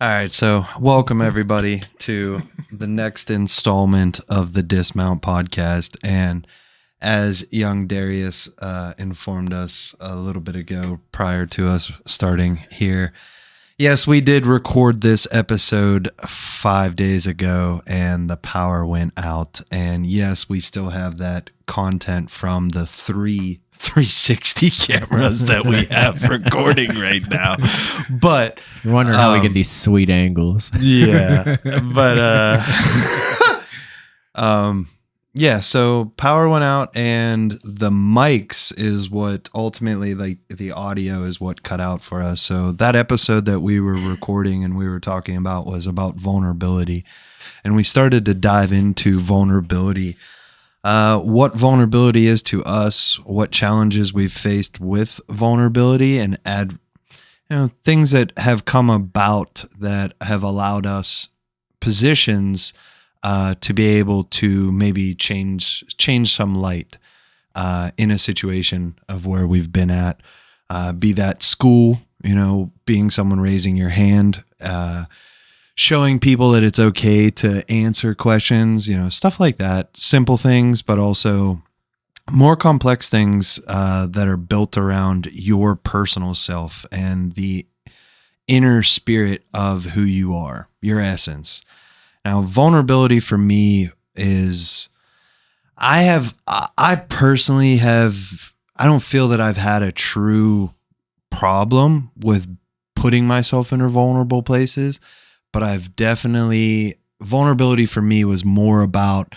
All right, so welcome everybody to the next installment of the Dismount podcast. And as young Darius informed us a little bit ago prior to us starting here, yes, we did record this episode 5 days ago and the power went out. And yes, we still have that content from the 360 cameras that we have recording right now. But you're wondering how we get these sweet angles. Yeah. But yeah, so power went out and the mics is what ultimately, like, the audio is what cut out for us. So that episode that we were recording and we were talking about was about vulnerability. And we started to dive into vulnerability, what vulnerability is to us, what challenges we've faced with vulnerability, and add things that have come about that have allowed us positions to be able to maybe change some light in a situation of where we've been at, be that school, being someone raising your hand, showing people that it's okay to answer questions, stuff like that, simple things, but also more complex things that are built around your personal self and the inner spirit of who you are, your essence. Now, vulnerability for me is, I personally have, I don't feel that I've had a true problem with putting myself in vulnerable places, but I've definitely, vulnerability for me was more about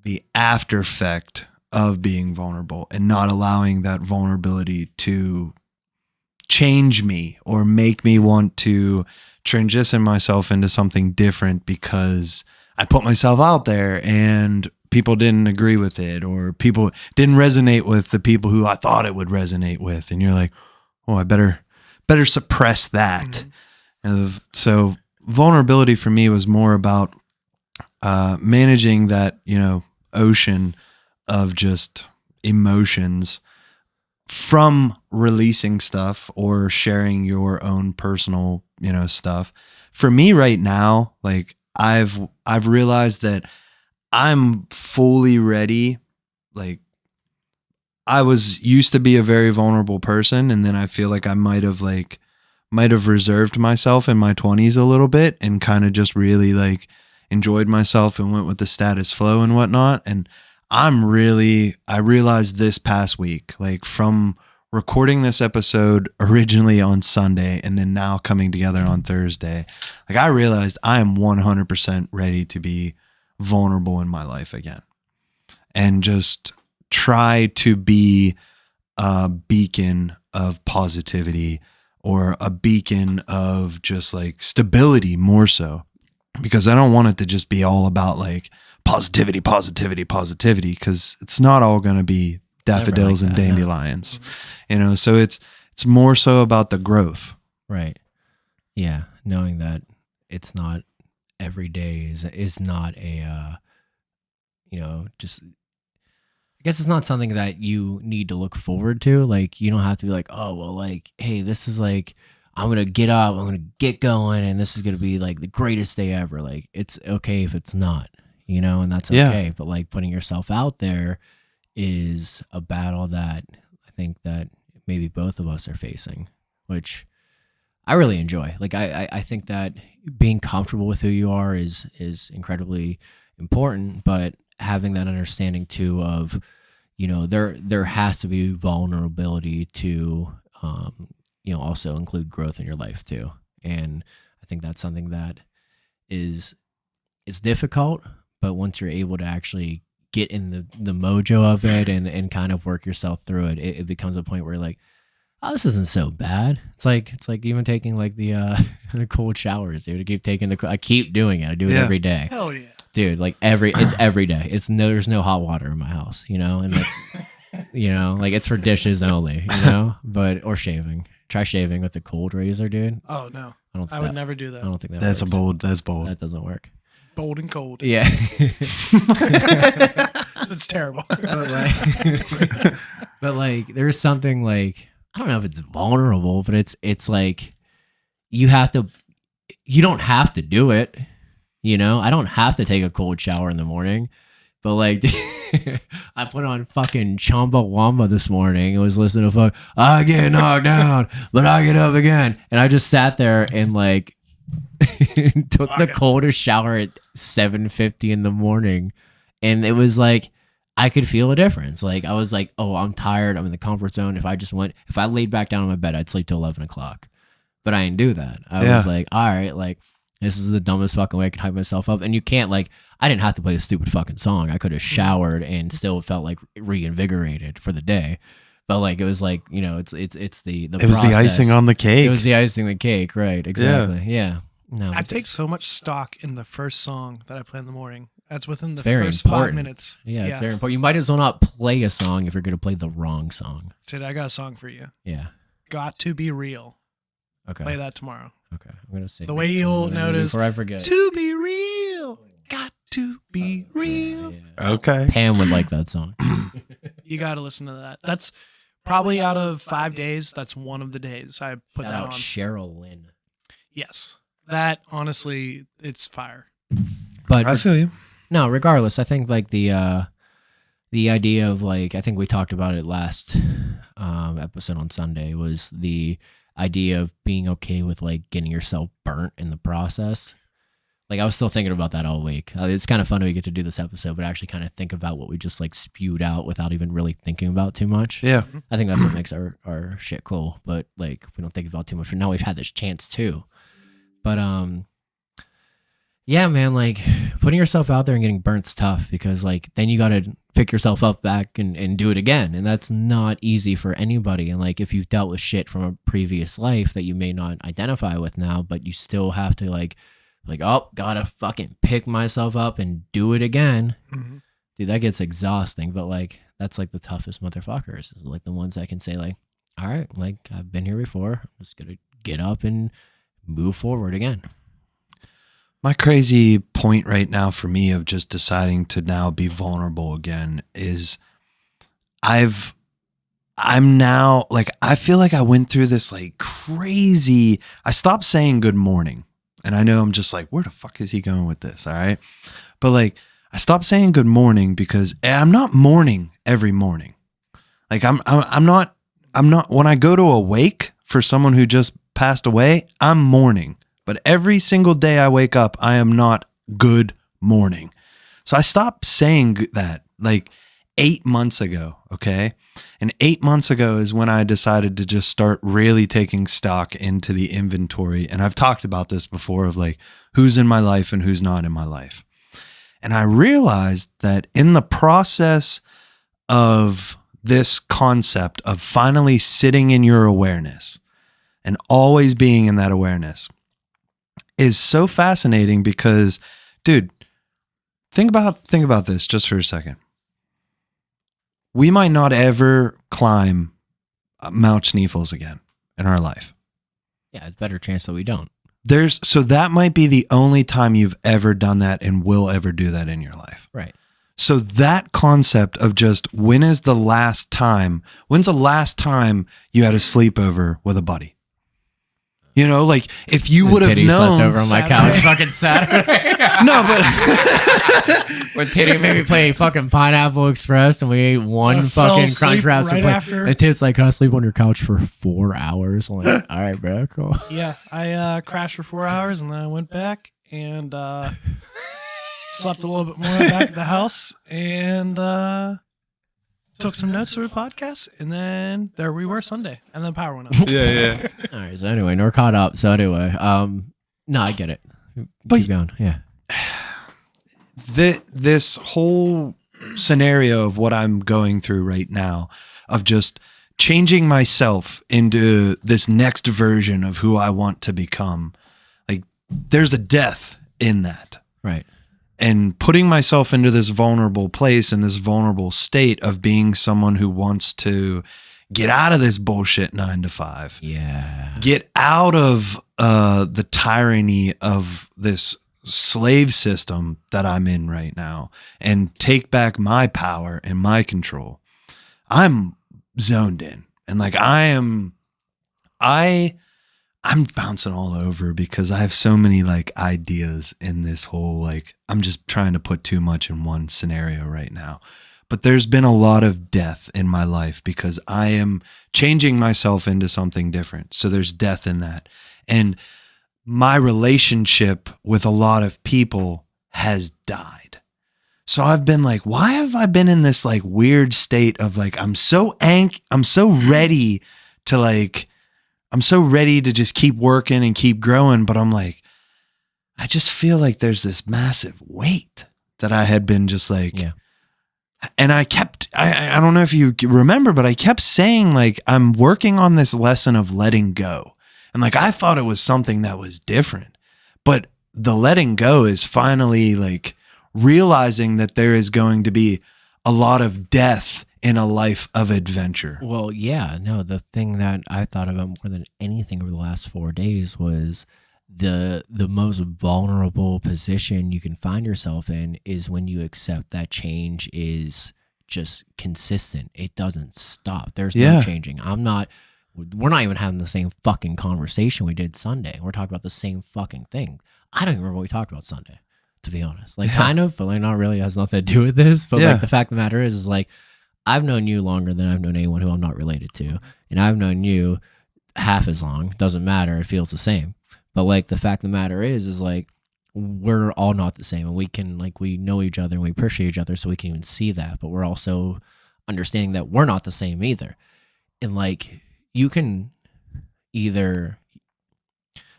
the after effect of being vulnerable and not allowing that vulnerability to change me or make me want to transition myself into something different because I put myself out there and people didn't agree with it, or people didn't resonate with the people who I thought it would resonate with. And you're like, oh, I better suppress that. And so vulnerability for me was more about managing that, ocean of just emotions from releasing stuff or sharing your own personal, stuff. For me right now, like I've realized that I'm fully ready. Like, I was used to be a very vulnerable person, and then I feel like I might have reserved myself in my 20s a little bit and kind of just really like enjoyed myself and went with the status flow and whatnot. And I realized this past week, like from recording this episode originally on Sunday and then now coming together on Thursday, like I realized I am 100% ready to be vulnerable in my life again and just try to be a beacon of positivity or a beacon of just like stability more so, because I don't want it to just be all about like positivity, because it's not all going to be daffodils and dandelions, so it's more so about the growth. Right. Yeah. Knowing that it's not every day is not a, just, I guess it's not something that you need to look forward to. Like, you don't have to be like, oh, well, like, hey, this is like, I'm going to get up, I'm going to get going, and this is going to be like the greatest day ever. Like, it's okay if it's not, and that's okay. Yeah. But like putting yourself out there is a battle that I think that maybe both of us are facing, which I really enjoy. Like, I think that being comfortable with who you are is incredibly important, but having that understanding too of, there has to be vulnerability to, also include growth in your life too. And I think that's something that it's difficult, but once you're able to actually get in the mojo of it and kind of work yourself through it, it becomes a point where you're like, oh, this isn't so bad. It's like even taking like the the cold showers, dude. I keep doing it. I do it every day. Hell yeah. Dude, like it's every day. There's no hot water in my house, and like, like it's for dishes only, or shaving. Try shaving with a cold razor, dude. Oh no. I would never do that. I don't think that's works. That's bold. That doesn't work. Bold and cold. Yeah. That's terrible. But like there's something like, I don't know if it's vulnerable, but it's like you have to you don't have to do it. You know, I don't have to take a cold shower in the morning, but like, I put on fucking Chumbawamba this morning. I was listening to I get knocked down, but I get up again. And I just sat there and like took the coldest shower at 7:50 in the morning. And it was like, I could feel a difference. Like, I was like, oh, I'm tired. I'm in the comfort zone. If I laid back down on my bed, I'd sleep till 11 o'clock. But I didn't do that. I was like, all right, like, this is the dumbest fucking way I can hype myself up. And you can't, like, I didn't have to play the stupid fucking song. I could have showered and still felt like reinvigorated for the day. But like, it was like, you know, it's the it was process. the icing on the cake. It was the icing on the cake, right? Exactly. Yeah. No, I take so much stock in the first song that I play in the morning. That's within the very first important. 5 minutes. Yeah, it's very important. You might as well not play a song if you're going to play the wrong song. Sid, I got a song for you. Yeah. Got to Be Real. Okay. Play that tomorrow. Okay. I'm going to say The way you'll notice. before I forget. To be real. Got to be real. Yeah. Okay. Pam would like that song. You got to listen to that. That's probably out of 5 days. That's one of the days I put Shout that out on. Cheryl Lynn. Yes. That, honestly, it's fire. But I feel you. no, regardless, I think like the idea of like, I think we talked about it last episode on Sunday, was the idea of being okay with like getting yourself burnt in the process. Like, I was still thinking about that all week. It's kind of fun we get to do this episode, but actually kind of think about what we just like spewed out without even really thinking about too much. Yeah. I think that's what makes our shit cool. But like, we don't think about too much. But now we've had this chance too. But yeah, man, like putting yourself out there and getting burnt's tough, because like then you got to pick yourself up back and do it again. And that's not easy for anybody. And like, if you've dealt with shit from a previous life that you may not identify with now, but you still have to like, oh, gotta fucking pick myself up and do it again. Mm-hmm. Dude, that gets exhausting. But like, that's like the toughest motherfuckers, is like the ones that can say like, all right, like I've been here before. I'm just gonna get up and move forward again. My crazy point right now for me of just deciding to now be vulnerable again is I'm now like, I feel like I went through this like crazy, I stopped saying good morning. And I know I'm just like, where the fuck is he going with this? All right. But like, I stopped saying good morning because I'm not mourning every morning. Like I'm not, when I go to a wake for someone who just passed away, I'm mourning. But every single day I wake up, I am not good morning. So I stopped saying that like 8 months ago. Okay. And 8 months ago is when I decided to just start really taking stock into the inventory. And I've talked about this before of like, who's in my life and who's not in my life. And I realized that in the process of this concept of finally sitting in your awareness and always being in that awareness is so fascinating because, dude, think about this just for a second. We might not ever climb Mount Schneefels again in our life. Yeah, it's a better chance that we don't. So that might be the only time you've ever done that and will ever do that in your life. Right. So that concept of just when's the last time you had a sleepover with a buddy? You know, like if you would have known. Slept over on my couch fucking Saturday. No, but when Titty made me play fucking Pineapple Express and we ate one fucking Crunch Wraps right after. and Tit's like, can I sleep on your couch for 4 hours? I'm like, all right, bro, cool. Yeah, I crashed for 4 hours and then I went back and slept a little bit more back at the house and took some notes for the podcast, and then there we were Sunday, and then power went out. yeah. All right, so anyway, we're caught up. So anyway, no, I get it. Keep going. Yeah. This whole scenario of what I'm going through right now, of just changing myself into this next version of who I want to become, like there's a death in that. Right. And putting myself into this vulnerable place and this vulnerable state of being someone who wants to get out of this bullshit 9 to 5. Yeah. Get out of the tyranny of this slave system that I'm in right now and take back my power and my control. I'm zoned in. And like I I'm bouncing all over because I have so many like ideas in this whole, like, I'm just trying to put too much in one scenario right now. But there's been a lot of death in my life because I am changing myself into something different. So there's death in that. And my relationship with a lot of people has died. So I've been like, why have I been in this like weird state of like, I'm so ready to like, I'm so ready to just keep working and keep growing. But I'm like, I just feel like there's this massive weight that I had been just like, Yeah. and I don't know if you remember, but I kept saying like, I'm working on this lesson of letting go. And like, I thought it was something that was different, but the letting go is finally like realizing that there is going to be a lot of death in a life of adventure. Well, yeah, no, the thing that I thought about more than anything over the last 4 days was the most vulnerable position you can find yourself in is when you accept that change is just consistent. It doesn't stop. There's no changing. We're not even having the same fucking conversation we did Sunday. We're talking about the same fucking thing. I don't even remember what we talked about Sunday, to be honest. Like, kind of, but like not really. It has nothing to do with this. But like the fact of the matter is like, I've known you longer than I've known anyone who I'm not related to. And I've known you half as long. Doesn't matter. It feels the same. But like the fact of the matter is like, we're all not the same. And we can, like, we know each other and we appreciate each other. So we can even see that. But we're also understanding that we're not the same either. And like, you can either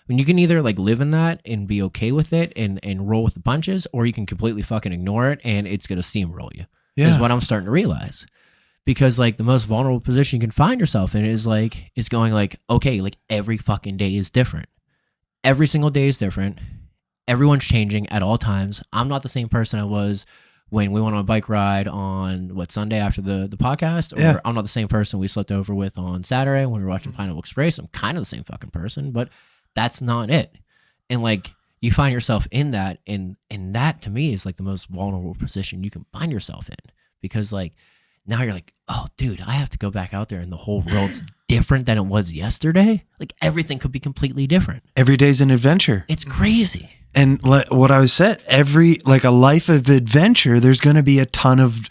like live in that and be okay with it and roll with the punches, or you can completely fucking ignore it and it's going to steamroll you. Is what I'm starting to realize. Because like the most vulnerable position you can find yourself in is going like, okay, like every fucking day is different. Every single day is different. Everyone's changing at all times. I'm not the same person I was when we went on a bike ride on Sunday after the podcast, or I'm not the same person we slept over with on Saturday when we were watching Pineapple Express. I'm kind of the same fucking person, but that's not it. And like, you find yourself in that, and that to me is like the most vulnerable position you can find yourself in, because like now you're like, oh dude, I have to go back out there and the whole world's different than it was yesterday. Like everything could be completely different. Every day's an adventure. It's crazy. And what I said, like a life of adventure, there's going to be a ton of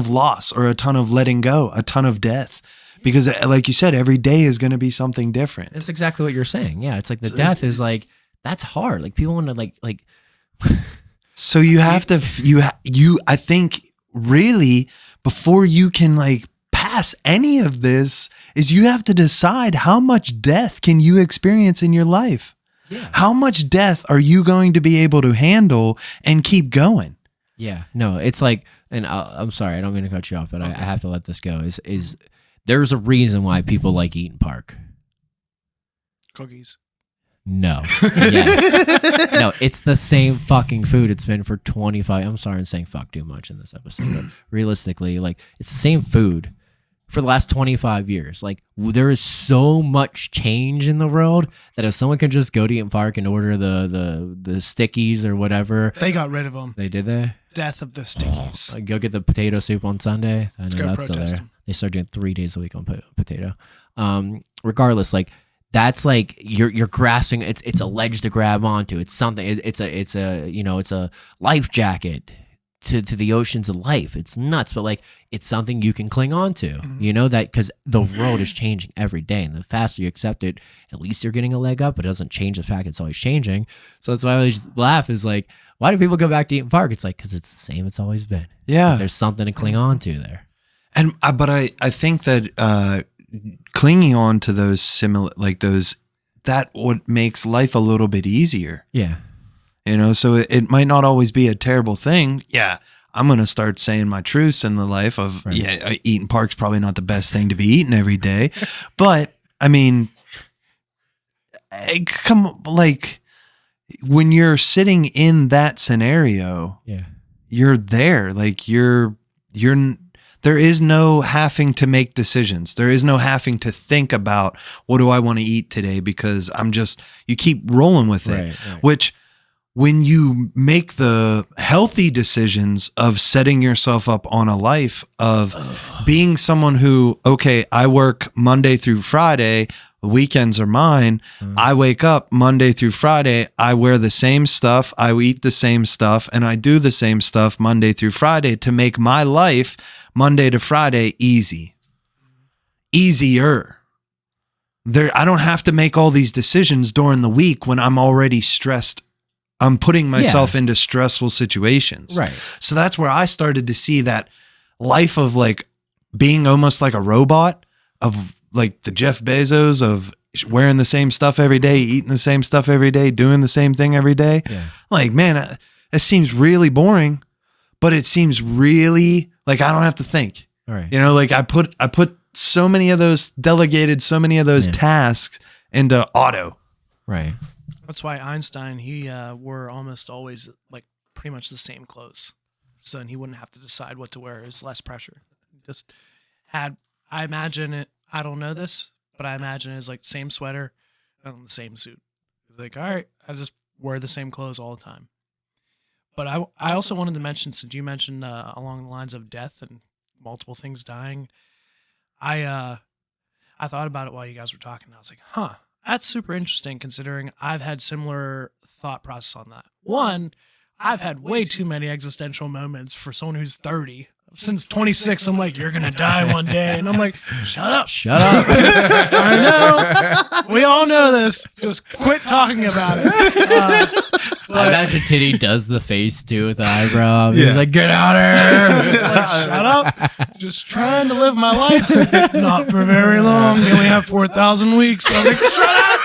loss, or a ton of letting go, a ton of death. Because like you said, every day is going to be something different. That's exactly what you're saying. Yeah. It's like the death is like, that's hard. Like people want to like. So you have to, I think really before you can like pass any of this is you have to decide how much death can you experience in your life? Yeah. How much death are you going to be able to handle and keep going? Yeah, no, it's like, and I'm sorry, I don't mean to cut you off, but okay. I have to let this go. Is there's a reason why people like Eaton Park? Cookies. No. Yes. No, it's the same fucking food it's been for 25. I'm sorry, I'm saying fuck too much in this episode, but realistically, like, it's the same food for the last 25 years. Like, there is so much change in the world that if someone could just go to Eaton Park and order the stickies or whatever. They got rid of them. They did they? Death of the stickies. Like, go get the potato soup on Sunday. I Let's know go that's still protest there. them. They start doing 3 days a week on potato. Regardless, like, that's like you're grasping. It's a ledge to grab onto. It's something. It's a life jacket to the oceans of life. It's nuts, but like, it's something you can cling on to. Mm-hmm. You know that, because the world is changing every day, and the faster you accept it, at least you're getting a leg up. It doesn't change the fact it's always changing. So that's why I always laugh. Is like, why do people go back to Eaton Park? It's like, because it's the same it's always been. Yeah, there's something to cling on to there. And but I think that clinging on to those similar, like those, that what makes life a little bit easier. Yeah. You know, so it might not always be a terrible thing. Yeah, I'm going to start saying my truths in the life of, right. Yeah, Eaton Park's probably not the best thing to be eating every day. But, I mean, like, when you're sitting in that scenario, yeah, you're there. Like, there is no having to make decisions. There is no having to think about, what do I want to eat today? Because you keep rolling with it, right. Which, when you make the healthy decisions of setting yourself up on a life of being someone who, okay, I work Monday through Friday, The weekends are mine. I wake up Monday through Friday. I wear the same stuff. I eat the same stuff, and I do the same stuff Monday through Friday to make my life Monday to Friday easier. I don't have to make all these decisions during the week when I'm already stressed. I'm putting myself into stressful situations. Right. So that's where I started to see that life of like being almost like a robot, of like the Jeff Bezos of wearing the same stuff every day, eating the same stuff every day, doing the same thing every day. Yeah. Like, man, it seems really boring, but it seems really like I don't have to think. All right. You know, like I put so many of those tasks into auto. Right. That's why Einstein, he wore almost always like pretty much the same clothes. So then he wouldn't have to decide what to wear. It was less pressure. Just had, I imagine it, I don't know this, but I imagine it's like same sweater and the same suit. Like, all right, I just wear the same clothes all the time. But I also wanted to mention, since you mentioned along the lines of death and multiple things dying, I thought about it while you guys were talking. I was like, huh, that's super interesting considering I've had similar thought process on that. One, I've had way too many existential moments for someone who's 30. Since 26, I'm like, you're going to die one day. And I'm like, shut up. Shut up. I know. We all know this. Just quit talking about it. I imagine Titty does the face too with the eyebrow. Yeah. He's like, get out of here. Like, shut up. Just trying to live my life. Not for very long. We only have 4,000 weeks. I was like, shut up.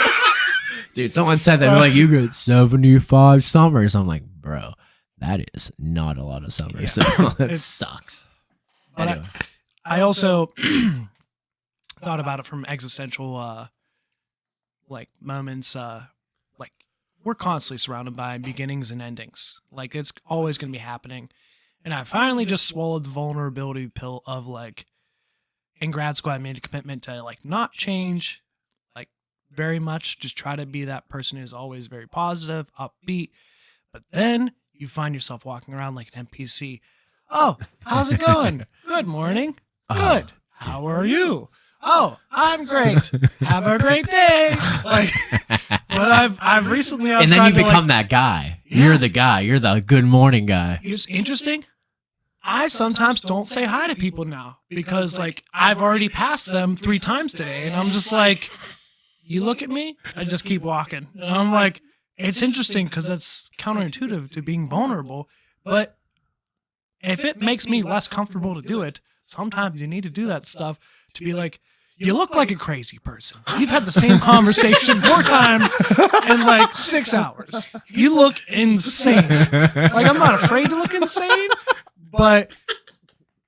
Dude, someone said that, like, you get 75 summers. I'm like, bro, that is not a lot of summers. So that sucks. But Anyway. I also thought about it from existential like moments. Like we're constantly surrounded by beginnings and endings. Like it's always going to be happening. And I finally just swallowed the vulnerability pill of like, in grad school, I made a commitment to like not change like very much. Just try to be that person who's always very positive, upbeat. But then you find yourself walking around like an NPC. Oh, how's it going? Good morning. Good. How are you? Oh, I'm great. Have a great day. Like, but I've recently And then you become that guy. Yeah. You're the guy. You're the good morning guy. It's interesting. I sometimes don't say hi to people now because like I've already passed them 3 times today, and I'm just like, you look at me, I just keep walking, and I'm like, it's interesting because that's counterintuitive to being vulnerable, but if it makes me less comfortable to do it, sometimes you need to do that stuff to be like, you look like a crazy person. You've had the same conversation 4 times in like 6 hours. You look insane. Like, I'm not afraid to look insane, but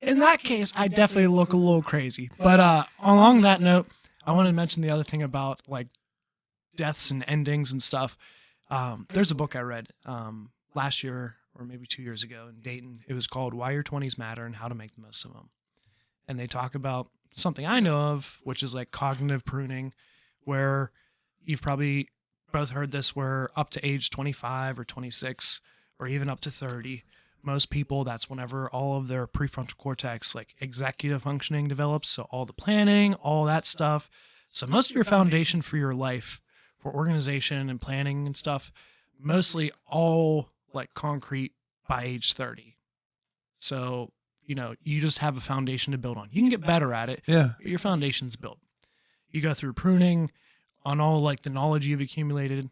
in that case, I definitely look a little crazy. But along that note, I wanted to mention the other thing about like deaths and endings and stuff. There's a book I read last year or maybe 2 years ago in Dayton. It was called Why Your 20s Matter and How to Make the Most of Them. And they talk about something I know of, which is like cognitive pruning, where you've probably both heard this, where up to age 25 or 26 or even up to 30, most people, that's whenever all of their prefrontal cortex, like executive functioning, develops. So all the planning, all that stuff. So most of your foundation for your life, for organization and planning and stuff, mostly all like concrete by age 30. So, you know, you just have a foundation to build on. You can get better at it. Yeah. But your foundation's built. You go through pruning on all like the knowledge you've accumulated,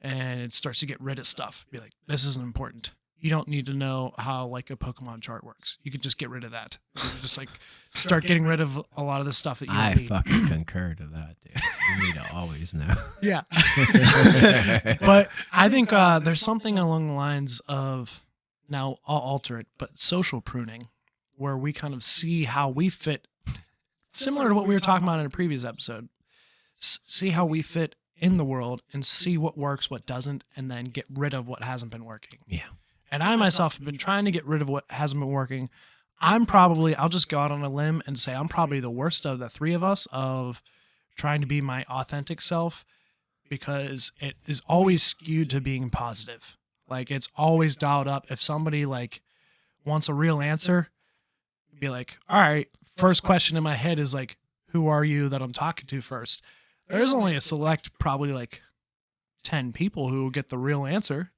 and it starts to get rid of stuff. Be like, this isn't important. You don't need to know how like a Pokemon chart works. You can just get rid of that. You can just like start getting rid of a lot of the stuff that you I don't need. fucking concur to that, dude. You need to always know. Yeah. But I think there's something along the lines of, now I'll alter it, but social pruning, where we kind of see how we fit, similar to what we were talking about in a previous episode, see how we fit in the world and see what works, what doesn't, and then get rid of what hasn't been working. Yeah. And I myself have been trying to get rid of what hasn't been working. I'll just go out on a limb and say I'm probably the worst of the 3 of us of trying to be my authentic self, because it is always skewed to being positive. Like it's always dialed up. If somebody like wants a real answer, be like, all right, first question in my head is like, who are you that I'm talking to first? there's only a select, probably like 10 people who will get the real answer.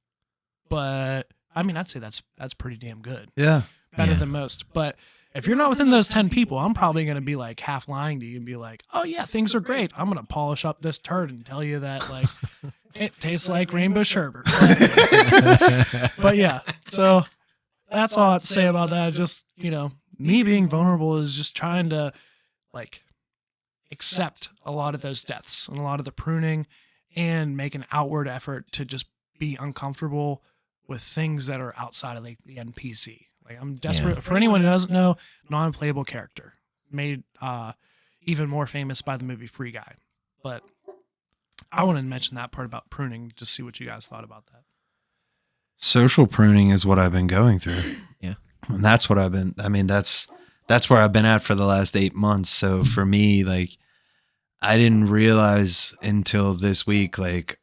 But I mean, I'd say that's pretty damn good. Yeah. Better Yeah. than most. But if you're not within those 10 people, I'm probably going to be like half lying to you and be like, oh yeah, things are great. I'm going to polish up this turd and tell you that like it tastes like rainbow sherbet. But yeah, so that's all I have to say about that. Just, you know, me being vulnerable is just trying to like accept a lot of those deaths and a lot of the pruning and make an outward effort to just be uncomfortable with things that are outside of like the NPC. Like I'm desperate Yeah. for anyone who doesn't know, non-playable character made even more famous by the movie Free Guy. But I wanted to mention that part about pruning, just see what you guys thought about that. Social pruning is what I've been going through. Yeah. And that's what that's where I've been at for the last 8 months. So for me, like, I didn't realize until this week, like,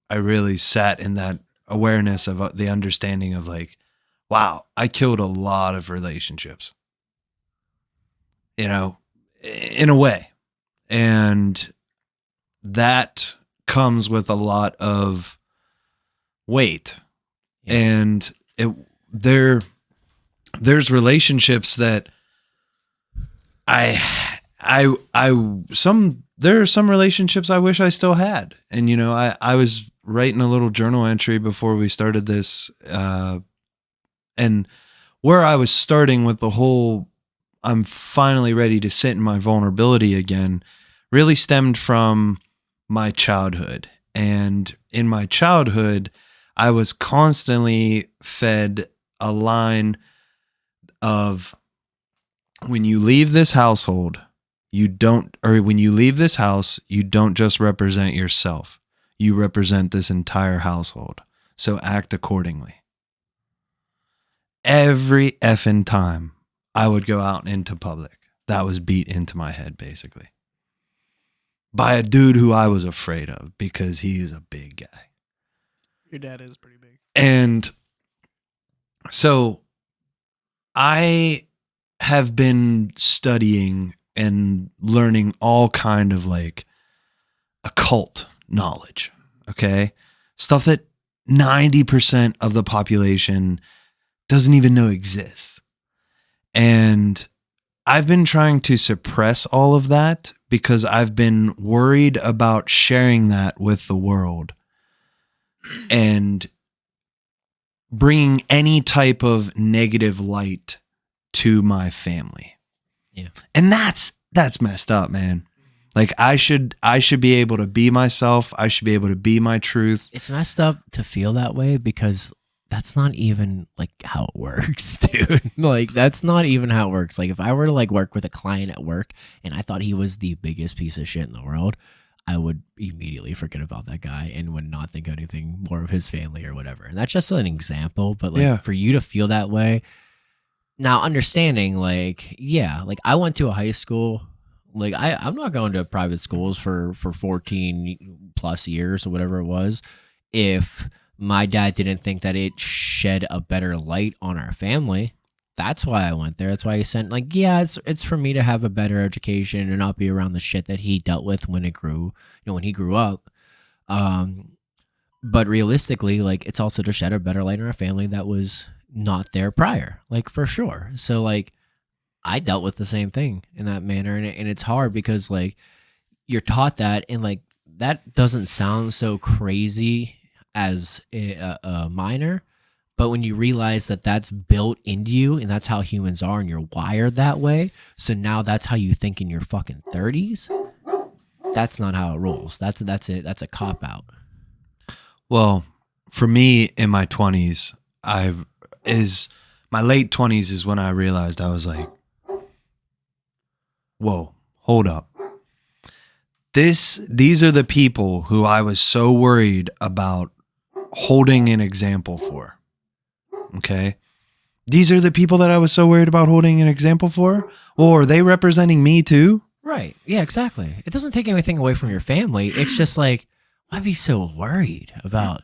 I really sat in that awareness of the understanding of like, wow, I killed a lot of relationships, you know, in a way. And that comes with a lot of weight. Yeah. And there's relationships that there are some relationships I wish I still had. And, you know, I was writing a little journal entry before we started this, and where I was starting with the whole, I'm finally ready to sit in my vulnerability again, really stemmed from my childhood. And in my childhood, I was constantly fed a line of, when you leave this household, when you leave this house, you don't just represent yourself. You represent this entire household. So act accordingly. Every effing time I would go out into public, that was beat into my head, basically, by a dude who I was afraid of because he is a big guy. Your dad is pretty big. And so I have been studying and learning all kind of like occult knowledge, okay? Stuff that 90% of the population doesn't even know exists. And I've been trying to suppress all of that because I've been worried about sharing that with the world and bringing any type of negative light to my family. Yeah. And that's messed up, man. Like I should be able to be myself. I should be able to be my truth. It's messed up to feel that way because that's not even like how it works, dude. Like that's not even how it works. Like if I were to like work with a client at work and I thought he was the biggest piece of shit in the world, I would immediately forget about that guy and would not think anything more of his family or whatever. And that's just an example, but like Yeah. for you to feel that way, now understanding like, yeah, like I went to a high school, like I'm not going to private schools for 14 plus years or whatever it was. If my dad didn't think that it shed a better light on our family, that's why I went there. That's why he sent like, yeah, it's for me to have a better education and not be around the shit that he dealt with when when he grew up. But realistically, like it's also to shed a better light on our family that was not there prior, like for sure. So like I dealt with the same thing in that manner, and it's hard because like you're taught that, and like that doesn't sound so crazy as a minor, but when you realize that that's built into you and that's how humans are and you're wired that way, so now that's how you think in your fucking 30s, that's not how it rolls. That's a cop out. Well, for me in my 20s, my late 20s is when I realized I was like, whoa, hold up. These are the people who I was so worried about holding an example for. Okay? These are the people that I was so worried about holding an example for? Or are they representing me too? Right. Yeah, exactly. It doesn't take anything away from your family. It's just like, why'd be so worried about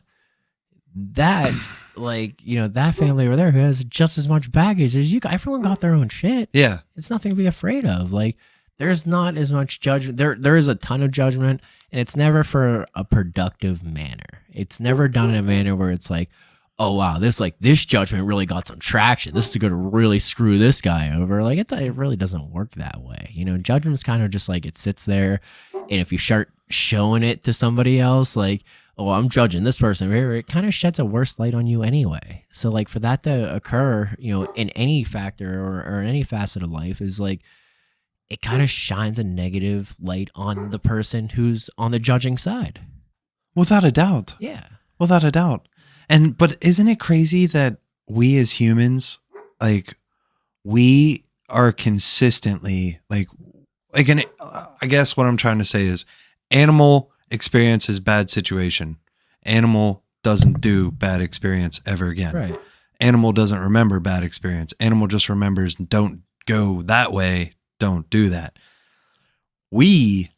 that? Like, that family over there who has just as much baggage as you. Everyone got their own shit. Yeah. It's nothing to be afraid of. Like, there's not as much judgment. There is a ton of judgment, and it's never for a productive manner. It's never done in a manner where it's like, oh wow, this judgment really got some traction. This is going to really screw this guy over. Like it really doesn't work that way. You know, judgment's kind of just like it sits there, and if you start showing it to somebody else, like, oh, I'm judging this person here, it kind of sheds a worse light on you anyway. So like for that to occur, you know, in any factor or in any facet of life is like, it kind of shines a negative light on the person who's on the judging side. Without a doubt. Yeah. Without a doubt. But isn't it crazy that we as humans, like, we are consistently like I guess what I'm trying to say is animal experiences bad situation. Animal doesn't do bad experience ever again. Right. Animal doesn't remember bad experience. Animal just remembers don't go that way. Don't do that. We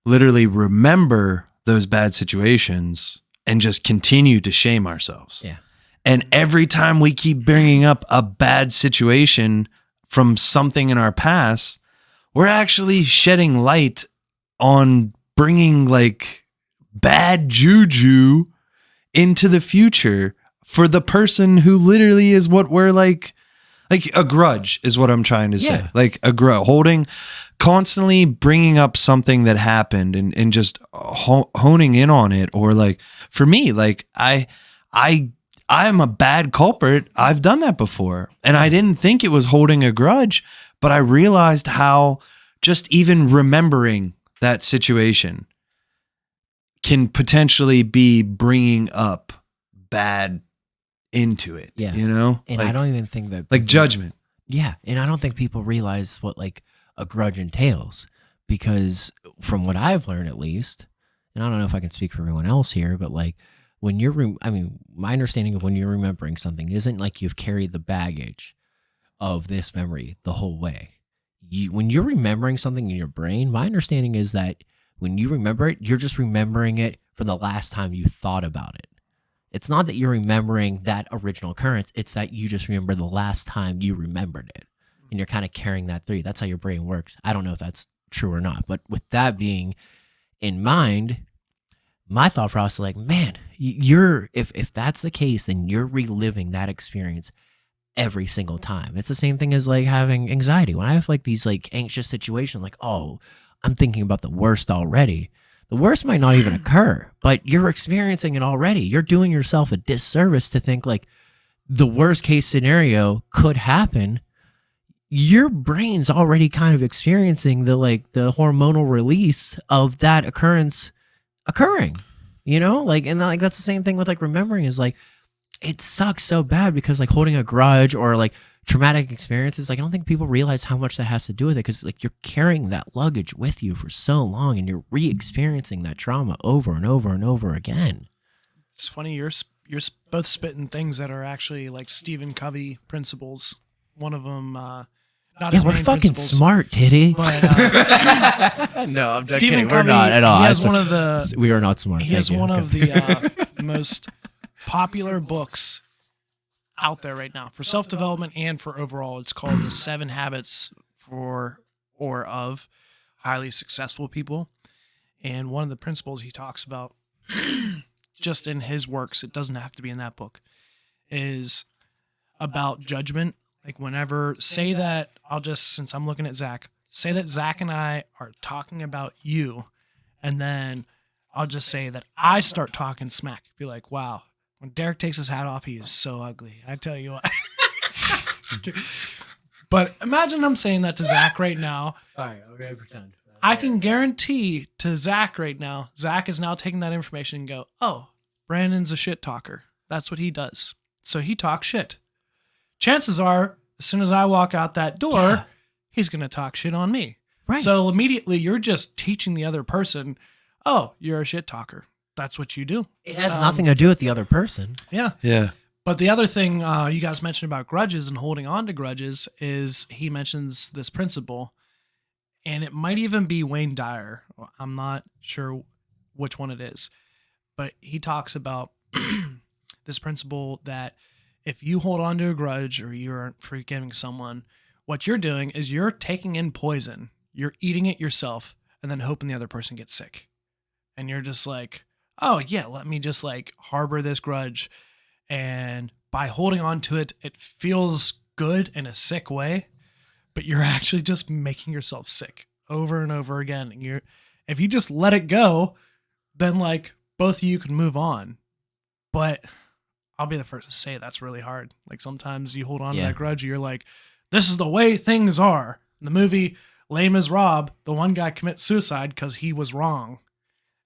literally remember those bad situations and just continue to shame ourselves. Yeah. And every time we keep bringing up a bad situation from something in our past, we're actually shedding light on bringing like bad juju into the future for the person who literally is what we're like a grudge is what I'm trying to say. Yeah. Like a grudge, constantly bringing up something that happened and just honing in on it. Or like for me, like I'm a bad culprit. I've done that before, and I didn't think it was holding a grudge, but I realized how just even remembering that situation can potentially be bringing up bad into it. Yeah. You know? And like, I don't even think that like judgment. Yeah. And I don't think people realize what like a grudge entails, because from what I've learned, at least, and I don't know if I can speak for everyone else here, but like when you're, my understanding of when you're remembering something isn't like you've carried the baggage of this memory the whole way. When you're remembering something in your brain, my understanding is that when you remember it, you're just remembering it from the last time you thought about it. It's not that you're remembering that original occurrence. It's that you just remember the last time you remembered it. And you're kind of carrying that through. That's how your brain works. I don't know if that's true or not. But with that being in mind, my thought process is like, man, if that's the case, then you're reliving that experience every single time. It's the same thing as like having anxiety. When I have like these like anxious situations, like, oh, I'm thinking about the worst already. The worst might not even occur, but you're experiencing it already. You're doing yourself a disservice to think like the worst case scenario could happen. Your brain's already kind of experiencing the hormonal release of that occurrence occurring, you know, like, and like, that's the same thing with like remembering is like, it sucks so bad because like holding a grudge or like traumatic experiences, like I don't think people realize how much that has to do with it, because like you're carrying that luggage with you for so long and you're re-experiencing that trauma over and over and over again. It's funny, you're both spitting things that are actually like Stephen Covey principles. One of them, not his we're main fucking principles, smart, Titty. but No, I'm just Stephen kidding. Covey, We're not at all. He has one of the We are not smart. He has Thank you. one Okay. of the most popular books out there right now for self-development and for overall. It's called The 7 Habits of Highly Successful People. And one of the principles he talks about just in his works, it doesn't have to be in that book, is about judgment. Like whenever, say that, since I'm looking at Zach, say that Zach and I are talking about you, and then I'll just say that I start talking smack. Be like, wow, when Derek takes his hat off, he is so ugly. I tell you what. But imagine I'm saying that to Zach right now. All right, I'm going to pretend. I can guarantee to Zach right now, Zach is now taking that information and go, oh, Brandon's a shit talker. That's what he does. So he talks shit. Chances are, as soon as I walk out that door, he's going to talk shit on me. Right. So immediately you're just teaching the other person, oh, you're a shit talker. That's what you do. It has nothing to do with the other person. Yeah. Yeah. But the other thing you guys mentioned about grudges and holding on to grudges is he mentions this principle, and it might even be Wayne Dyer. I'm not sure which one it is, but he talks about this principle that if you hold on to a grudge or you're forgiving someone, what you're doing is you're taking in poison you're eating it yourself and then hoping the other person gets sick. And you're just like, oh yeah, let me just like harbor this grudge. And by holding on to it, it feels good in a sick way, but you're actually just making yourself sick over and over again. And if you just let it go, then like both of you can move on. But I'll be the first to say that's really hard. Like sometimes you hold on to that grudge. You're like, this is the way things are. In the movie Lame as Rob, the one guy commits suicide because he was wrong.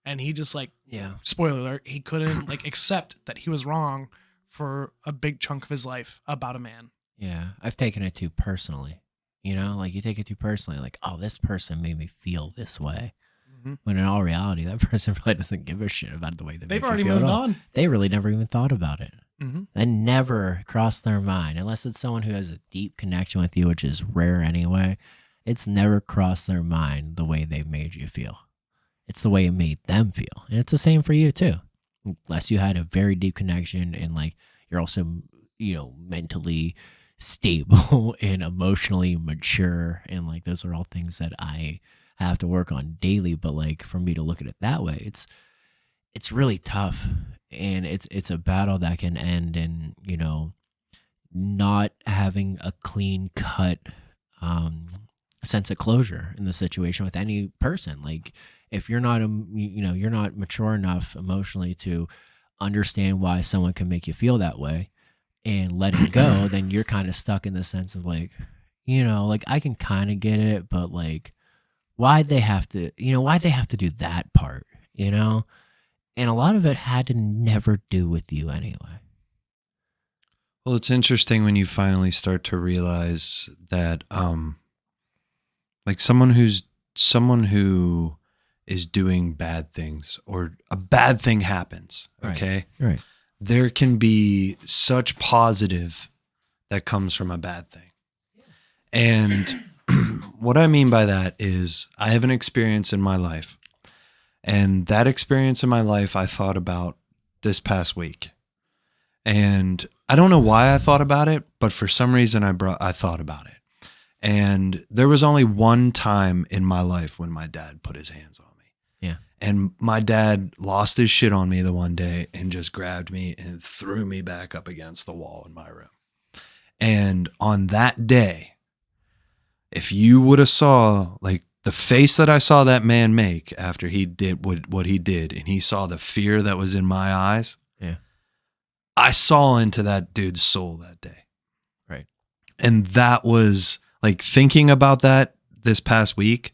And he just like, spoiler alert, he couldn't like accept that he was wrong for a big chunk of his life about a man. Yeah, I've taken it too personally. You know, like you take it too personally, like, oh, this person made me feel this way. Mm-hmm. When in all reality, that person really doesn't give a shit about the way they've already moved on. They really never even thought about it. Mm-hmm. That never crossed their mind, unless it's someone who has a deep connection with you, which is rare anyway. It's never crossed their mind the way they've made you feel. It's the way it made them feel. And it's the same for you too. Unless you had a very deep connection and like you're also, you know, mentally stable and emotionally mature. And like those are all things that I have to work on daily. But like for me to look at it that way, it's really tough. And it's a battle that can end in, you know, not having a clean cut sense of closure in the situation with any person. Like if you're not, you know, you're not mature enough emotionally to understand why someone can make you feel that way and let it go, then you're kind of stuck in the sense of like, you know, like I can kind of get it, but like, why'd they have to do that part, you know? And a lot of it had to never do with you anyway. Well, it's interesting when you finally start to realize that, like someone who is doing bad things or a bad thing happens, okay? Right. There can be such positive that comes from a bad thing. And what I mean by that is I have an experience in my life. And that experience in my life I thought about this past week. And I don't know why I thought about it, but for some reason I thought about it. And there was only one time in my life when my dad put his hands on me. Yeah. And my dad lost his shit on me the one day and just grabbed me and threw me back up against the wall in my room. And on that day, if you would have saw like the face that I saw that man make after he did what he did, and he saw the fear that was in my eyes, I saw into that dude's soul that day. Right. And that was like thinking about that this past week.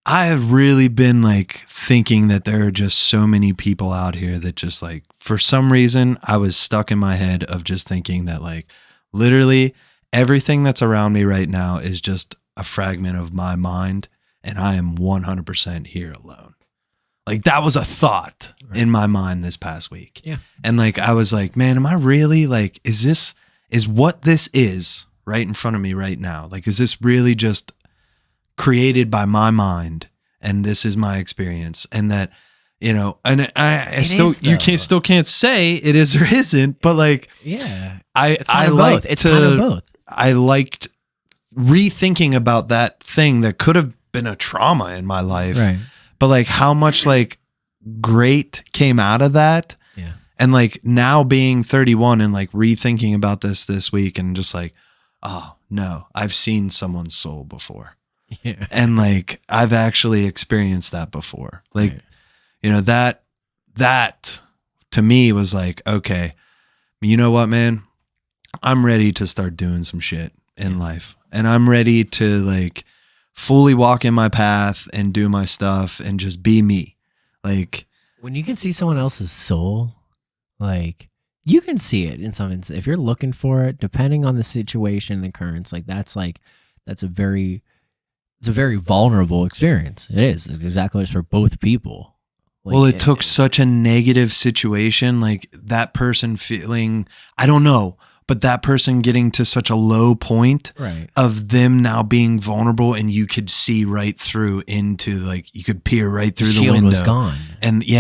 I have really been like thinking that there are just so many people out here that just like, for some reason, I was stuck in my head of just thinking that like literally everything that's around me right now is just a fragment of my mind, and I am 100% here alone. Like that was a thought in my mind this past week. Yeah. And like, I was like, man, am I really like, is what this is right in front of me right now? Like, is this really just created by my mind? And this is my experience. And that, you know, and I still, you can't say it is or isn't, but like, yeah, I like it's kind of both. I liked rethinking about that thing that could have been a trauma in my life. Right. But like how much like great came out of that. Yeah. And like now being 31 and like rethinking about this week and just like, oh no, I've seen someone's soul before. Yeah. And like, I've actually experienced that before. Like, you know, that to me was like, okay, you know what, man, I'm ready to start doing some shit in life, and I'm ready to like fully walk in my path and do my stuff and just be me. Like when you can see someone else's soul, like you can see it in some instances. If you're looking for it, depending on the situation, the occurrence, like that's a very vulnerable experience. It is. It's exactly what it's for both people. Like, well, it took such a negative situation, like that person feeling, I don't know, but that person getting to such a low point of them now being vulnerable, and you could see right through into like, you could peer right through the window. Was gone. And you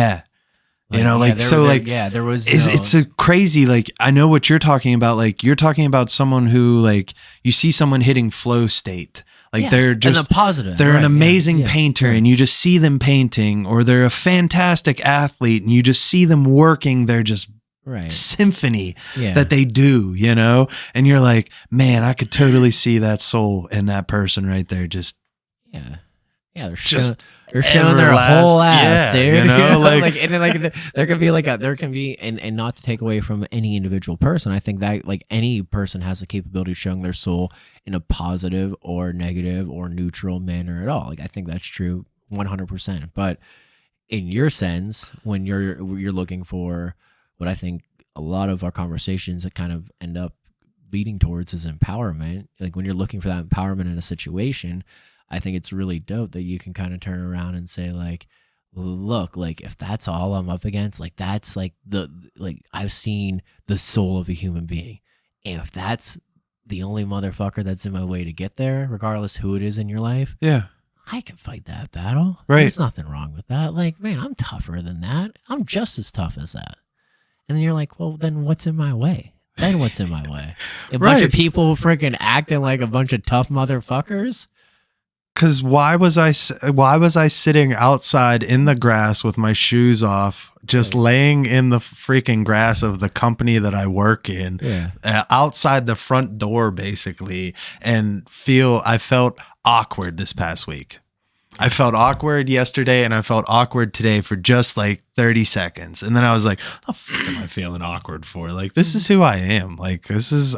know, like, there was, it's a crazy, like, I know what you're talking about. Like you're talking about someone who like, you see someone hitting flow state. Like Yeah, they're just and the positive. they're right, an amazing yeah, painter right. and you just see them painting, or they're a fantastic athlete and you just see them working their just Right. symphony Yeah. that they do, you know? And you're like, man, I could totally see that soul in that person right there. Just Yeah. Yeah, they're Just showing their whole ass, yeah, dude. you know, like- and then, like there could be and not to take away from any individual person. I think that like any person has the capability of showing their soul in a positive or negative or neutral manner at all. Like I think that's true 100%. But in your sense, when you're looking for what I think a lot of our conversations that kind of end up leading towards is empowerment. Like when you're looking for that empowerment in a situation, I think it's really dope that you can kind of turn around and say like, look, like if that's all I'm up against, like that's like I've seen the soul of a human being. And if that's the only motherfucker that's in my way to get there, regardless who it is in your life, yeah. I can fight that battle. Right. There's nothing wrong with that. Like, man, I'm tougher than that. I'm just as tough as that. And then you're like, well, then what's in my way? Then what's in my way? A bunch of people freaking acting like a bunch of tough motherfuckers. Cause why was I sitting outside in the grass with my shoes off, just laying in the freaking grass of the company that I work in, outside the front door basically, and I felt awkward this past week. I felt awkward yesterday and I felt awkward today for just like 30 seconds. And then I was like, what the fuck am I feeling awkward for? Like, this is who I am. Like,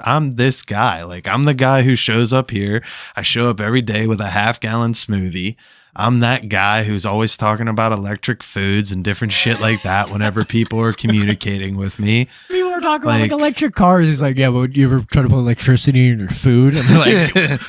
I'm this guy. Like, I'm the guy who shows up here. I show up every day with a half-gallon smoothie. I'm that guy who's always talking about electric foods and different shit like that whenever people are communicating with me. People are talking about like electric cars. He's like, yeah, but you ever try to put electricity in your food? And they're like,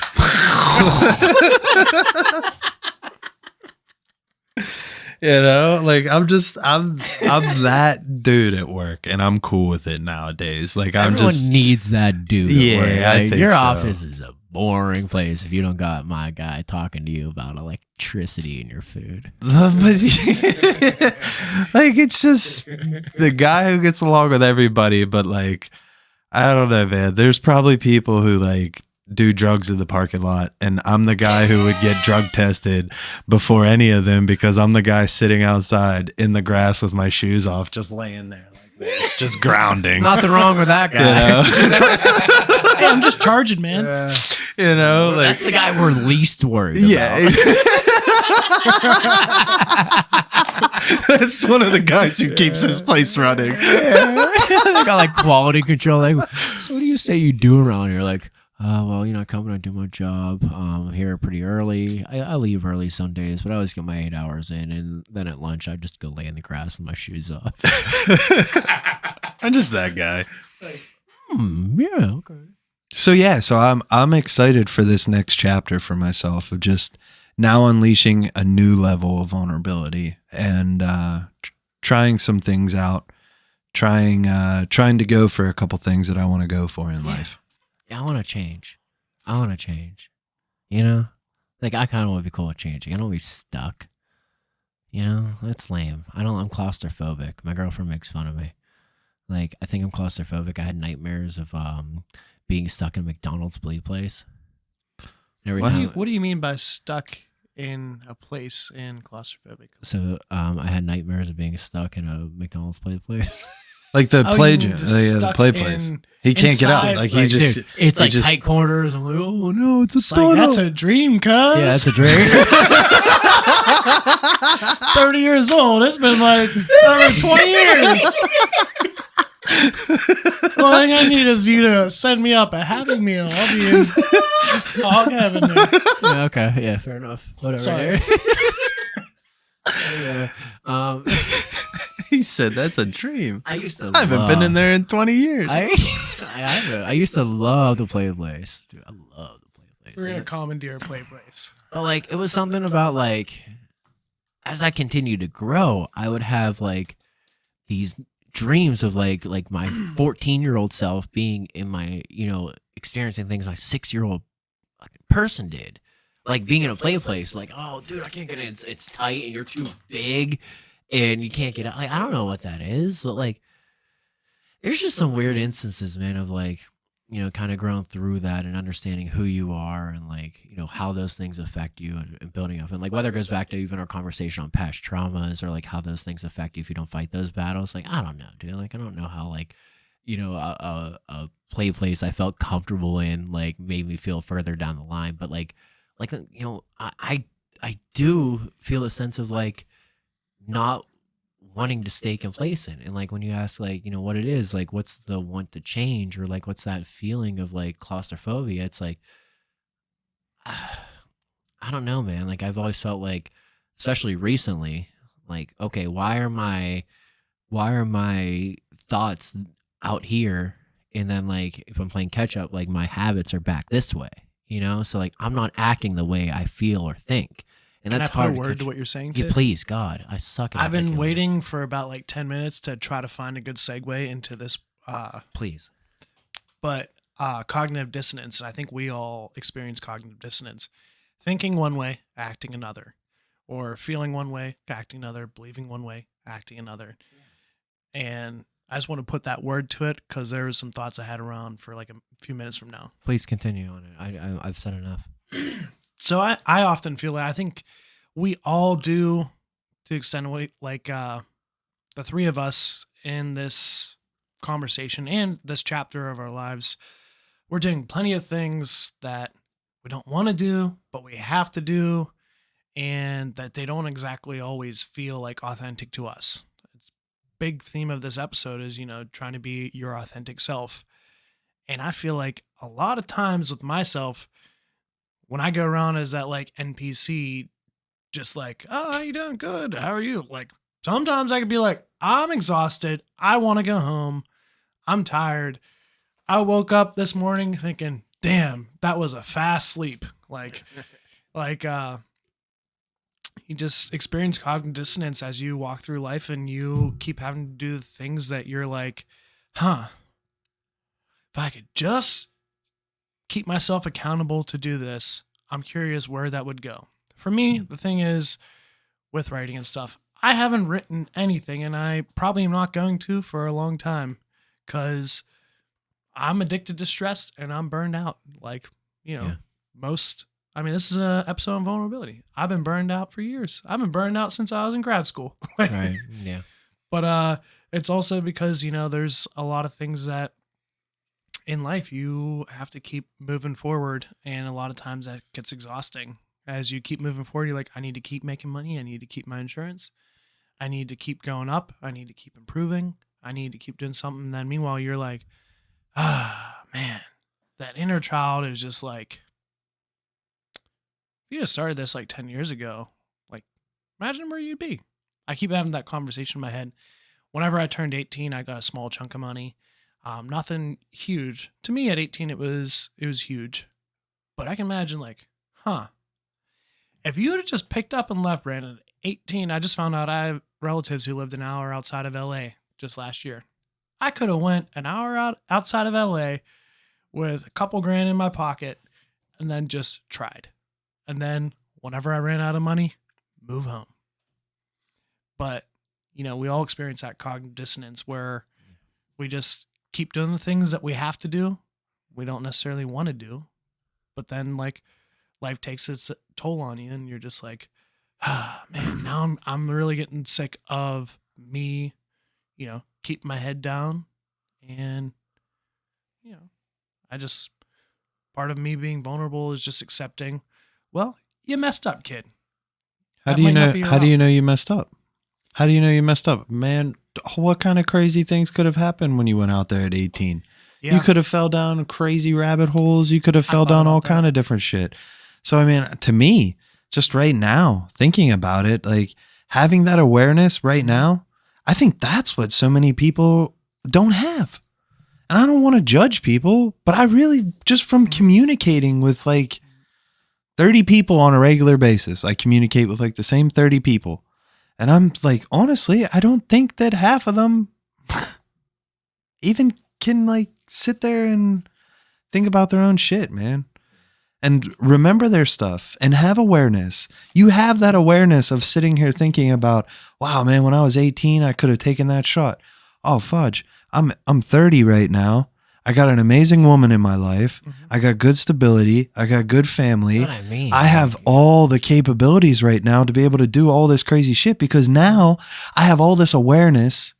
you know, like I'm that dude at work and I'm cool with it nowadays. Like everyone needs that dude. Yeah, at work. I Like, think your so. office is a boring place if you don't got my guy talking to you about electricity in your food. But like it's just the guy who gets along with everybody, but like I don't know, man. There's probably people who like do drugs in the parking lot, and I'm the guy who would get drug tested before any of them because I'm the guy sitting outside in the grass with my shoes off, just laying there like this, just grounding. Nothing wrong with that guy. You know? Hey, I'm just charging, man. You know, like That's the guy we're least worried about. yeah. That's one of the guys who keeps his place running. They got like quality control. Like, so what do you say you do around here? Like, well, I come and I do my job. I'm here pretty early. I leave early some days, but I always get my 8 hours in. And then at lunch, I just go lay in the grass with my shoes off. I'm just that guy. Yeah, okay. So I'm excited for this next chapter for myself of just now unleashing a new level of vulnerability and trying some things out, trying to go for a couple things that I want to go for in life. Yeah, I want to change. You know, like I kind of want to be cool with changing. I don't want to be stuck. You know, that's lame. I'm claustrophobic. My girlfriend makes fun of me. Like I think I'm claustrophobic. I had nightmares of being stuck in a McDonald's play place. And What do you mean by stuck in a place and claustrophobic? So I had nightmares of being stuck in a McDonald's play place. Like the play you mean gym, just the stuck play place. He can't get inside, out. Like like, he just, Dude, it's he like just- tight corners. I'm like, oh no, it's a It's like, tunnel. that's a dream, cuz. Yeah, that's a dream. 30 years old. It's been like over 20 years. The only thing I need is you to send me up a Happy Meal. I'll be in hog heaven there. Yeah, okay, yeah, fair enough. Whatever. Sorry. Yeah. he said that's a dream. I used to. I haven't been in there in 20 years. I haven't. I used to love the play place. Dude, I love the play place. We're gonna commandeer a play place. But like, it was something about like, as I continued to grow, I would have like these dreams of like my 14-year-old self being in my, experiencing things my 6-year-old person did. Like being in a play place, like, oh, dude, I can't get in. It's tight and you're too big and you can't get out. Like, I don't know what that is, but like, there's just some weird instances, man, of like kind of grown through that and understanding who you are and like, how those things affect you and building up. And like whether it goes back to even our conversation on past traumas or like how those things affect you if you don't fight those battles. Like, I don't know, dude. Like, I don't know how like, a play place I felt comfortable in like made me feel further down the line. But I do feel a sense of like not wanting to stay complacent. And like when you ask like, what it is, like what's the want to change or like what's that feeling of like claustrophobia, it's like I don't know, man. Like I've always felt like, especially recently, like, okay, why are my thoughts out here? And then like if I'm playing catch up, like my habits are back this way, So like I'm not acting the way I feel or think. And Can that's I put hard a word catch. to what you're saying? Yeah, please, God, I suck at I've been articulating. waiting for about like 10 minutes to try to find a good segue into this. Please. But cognitive dissonance, and I think we all experience cognitive dissonance. Thinking one way, acting another. Or feeling one way, acting another. Believing one way, acting another. And I just want to put that word to it because there was some thoughts I had around for like a few minutes from now. Please continue on it. I've said enough. So I often feel like I think we all do, to extend away, like the three of us in this conversation and this chapter of our lives, we're doing plenty of things that we don't want to do, but we have to do, and that they don't exactly always feel like authentic to us. It's big theme of this episode is, trying to be your authentic self. And I feel like a lot of times with myself, when I go around as that like NPC, just like, oh, how you doing? Good. How are you? Like sometimes I could be like, I'm exhausted. I want to go home. I'm tired. I woke up this morning thinking, damn, that was a fast sleep. You just experience cognitive dissonance as you walk through life and you keep having to do the things that you're like, if I could just keep myself accountable to do this, I'm curious where that would go. For me, the thing is with writing and stuff, I haven't written anything and I probably am not going to for a long time because I'm addicted to stress and I'm burned out. Like, this is an episode on vulnerability. I've been burned out for years. I've been burned out since I was in grad school. Right. Yeah. But it's also because, there's a lot of things that in life you have to keep moving forward. And a lot of times that gets exhausting. As you keep moving forward, you're like, I need to keep making money. I need to keep my insurance. I need to keep going up. I need to keep improving. I need to keep doing something. And then meanwhile, you're like, man, that inner child is just like, if you had started this like 10 years ago, like imagine where you'd be. I keep having that conversation in my head. Whenever I turned 18, I got a small chunk of money. Nothing huge. To me at 18, it was huge. But I can imagine like, if you would have just picked up and left, Brandon, at 18, I just found out I have relatives who lived an hour outside of LA just last year. I could have went an hour outside of LA with a couple grand in my pocket and then just tried. And then whenever I ran out of money, move home. But, we all experience that cognitive dissonance where we just keep doing the things that we have to do. We don't necessarily want to do. But then like life takes its toll on you and you're just like, man, now I'm really getting sick of me, keep my head down. And, part of me being vulnerable is just accepting, well, you messed up, kid. How do you know you messed up? How do you know you messed up? Man, what kind of crazy things could have happened when you went out there at 18? Yeah. You could have fell down crazy rabbit holes. You could have fell down all kind of different shit. So, to me, just right now, thinking about it, like having that awareness right now, I think that's what so many people don't have. And I don't want to judge people, but I really, just from communicating with like 30 people on a regular basis, I communicate with like the same 30 people. And I'm like, honestly, I don't think that half of them even can like sit there and think about their own shit, man. And remember their stuff and have awareness. You have that awareness of sitting here thinking about, wow, man, when I was 18, I could have taken that shot. Oh, fudge. I'm 30 right now. I got an amazing woman in my life. Mhm. I got good stability. I got good family. That's what I mean. I have all the capabilities right now to be able to do all this crazy shit because now I have all this awareness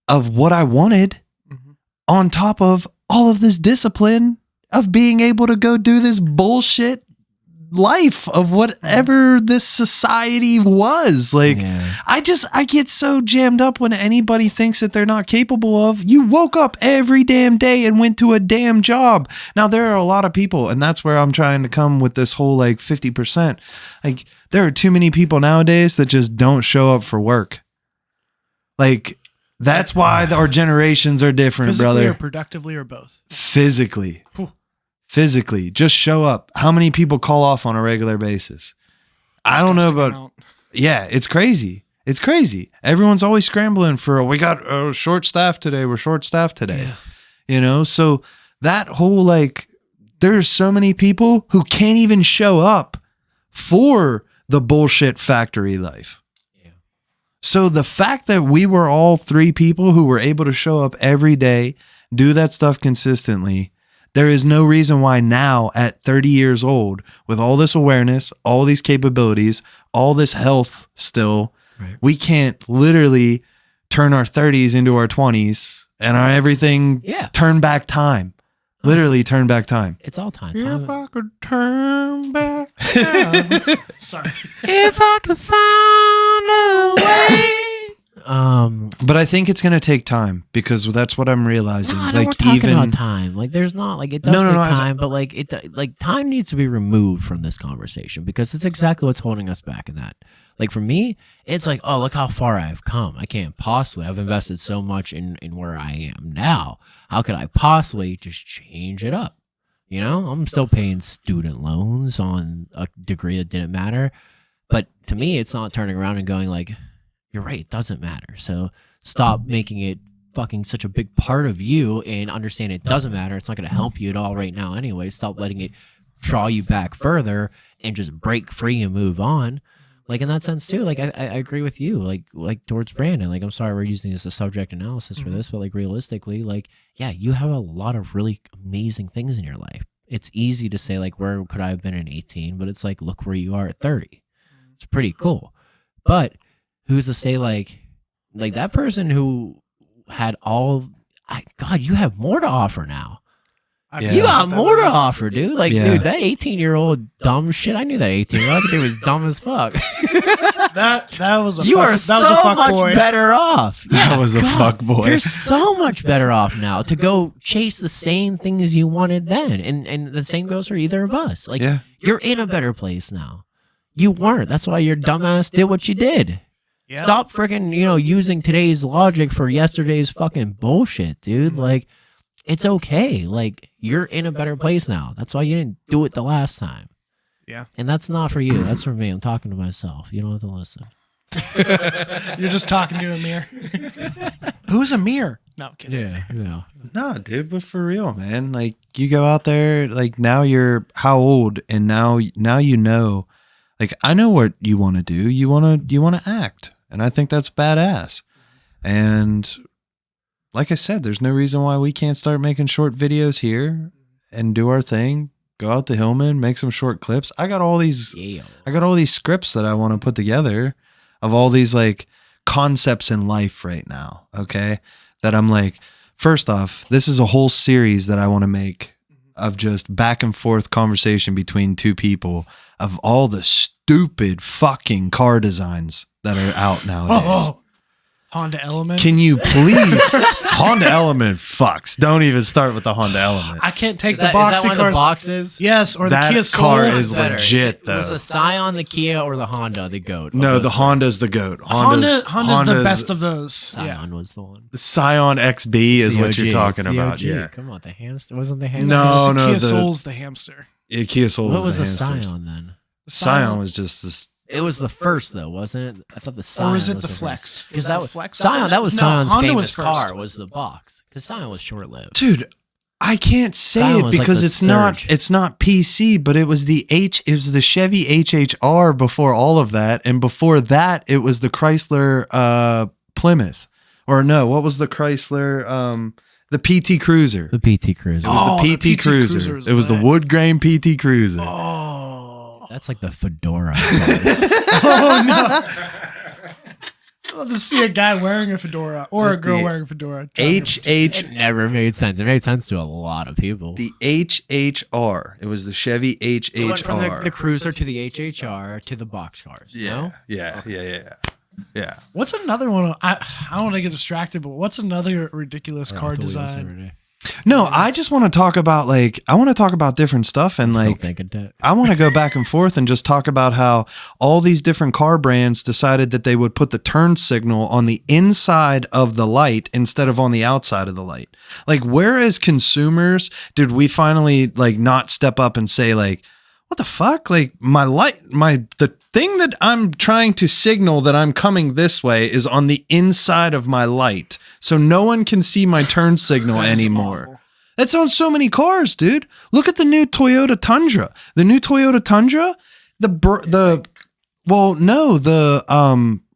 of what I wanted Mhm. on top of all of this discipline of being able to go do this bullshit life of whatever this society was. Like, Yeah. I get so jammed up when anybody thinks that they're not capable of. You woke up every damn day and went to a damn job. Now, there are a lot of people, and that's where I'm trying to come with this whole like 50%. Like, there are too many people nowadays that just don't show up for work. Like, that's why our generations are different, Physically brother. or productively or both. Physically. Whew. Physically, just show up. How many people call off on a regular basis? I don't know Disgusting about. amount. Yeah, it's crazy. It's crazy. Everyone's always scrambling for. We got short staff today. We're short staffed today. Yeah. So that whole like, there's so many people who can't even show up for the bullshit factory life. Yeah. So the fact that we were all three people who were able to show up every day, do that stuff consistently. There is no reason why now at 30 years old, with all this awareness, all these capabilities, all this health still, Right. we can't literally turn our 30s into our 20s and our everything Yeah. turn back time. Literally turn back time. It's all time. If I could turn back time. Sorry. If I could find a way. But I think it's going to take time because that's what I'm realizing. No, I know like we're talking even about time. Like there's not like it does No, take no, time, but like it like time needs to be removed from this conversation because it's exactly what's holding us back in that. Like for me, it's like, oh, look how far I've come. I can't possibly. I've invested so much in where I am now. How could I possibly just change it up? You know, I'm still paying student loans on a degree that didn't matter. But to me, it's not turning around and going like, you're right, it doesn't matter. So stop making it fucking such a big part of you and understand it doesn't matter. It's not going to help you at all right now anyway. Stop letting it draw you back further and just break free and move on. Like in that sense too, like I agree with you, like towards Brandon. Like I'm sorry we're using this as a subject analysis for this, but like realistically, like yeah, you have a lot of really amazing things in your life. It's easy to say like where could I have been at 18, but it's like look where you are at 30. It's pretty cool. But who's to say like that person who had all God, you have more to offer now. Yeah. You got more to offer, dude. Like, Yeah. dude, that 18-year-old dumb shit. I knew that 18-year-old. That dude was dumb as fuck. That was a You fuck, are that so was a fuck much boy. better off. That was a fuck boy. You're so much better off now to go chase the same things you wanted then. And the same goes for either of us. Like, Yeah. you're in a better place now. You weren't. That's why your dumbass did what you did. Yeah. Stop freaking, using today's logic for yesterday's fucking bullshit, dude. Like, it's okay. Like, you're in a better place now. That's why you didn't do it the last time. Yeah. And that's not for you. That's for me. I'm talking to myself. You don't have to listen. You're just talking to a mirror. Who's a mirror? No, I'm kidding. Yeah. No, dude, but for real, man. Like you go out there, like now you're how old, and now you know, like I know what you want to do. You want to act, and I think that's badass. And like I said, there's no reason why we can't start making short videos here and do our thing. Go out to Hillman, make some short clips. I got all these scripts that I want to put together of all these like concepts in life right now. Okay. That I'm like, first off, this is a whole series that I want to make of just back and forth conversation between two people of all the stupid fucking car designs that are out nowadays. Oh, Honda Element. Can you please Honda Element fucks. Don't even start with the Honda Element. I can't take Is the that boxy one of the cars. boxes? Yes, or That the Kia Soul. car is Better. legit, Was though. the Scion the Kia or the Honda the GOAT? No, Of the those Honda's the GOAT. Honda's the best of those. three? Yeah. Scion was the one. The Scion XB is The what OG, you're talking it's the about. OG. Yeah. Come on, the hamster wasn't the hamster. No, The no, Kia the- Soul's the hamster. Kia Soul What was the hamsters. Scion then? Scion was just this. It was the first though, wasn't it? I thought the Scion Or was it was the first. Flex? Because Was that the was Flex Scion. That was No, Scion's Honda famous was first. car. Was the box? Because Scion was short lived. Dude, I can't say Scion it was like because the it's Surge. not PC, but it was the Chevy HHR before all of that, and before that it was the Chrysler Plymouth. Or no, what was the Chrysler The PT Cruiser. The PT Cruiser. It was the PT Cruiser. It was the wood grain PT Cruiser. Oh, That's like the fedora. oh no! I'd love to see a guy wearing a fedora or a girl wearing a fedora. HH. Never made sense. It made sense to a lot of people. The HHR. It was the Chevy HHR. It went from the Cruiser to the HHR to the boxcars. No? Yeah. What's another one? I don't want to get distracted, but what's another ridiculous car design? No, I just want to talk about different stuff and Still like thinking that. I want to go back and forth and just talk about how all these different car brands decided that they would put the turn signal on the inside of the light instead of on the outside of the light. Like, where as consumers did we finally like not step up and say like, what the fuck? Like the thing that I'm trying to signal that I'm coming this way is on the inside of my light. So no one can see my turn signal anymore. awful. That's on so many cars, dude. Look at the new Toyota Tundra. The new Toyota Tundra, the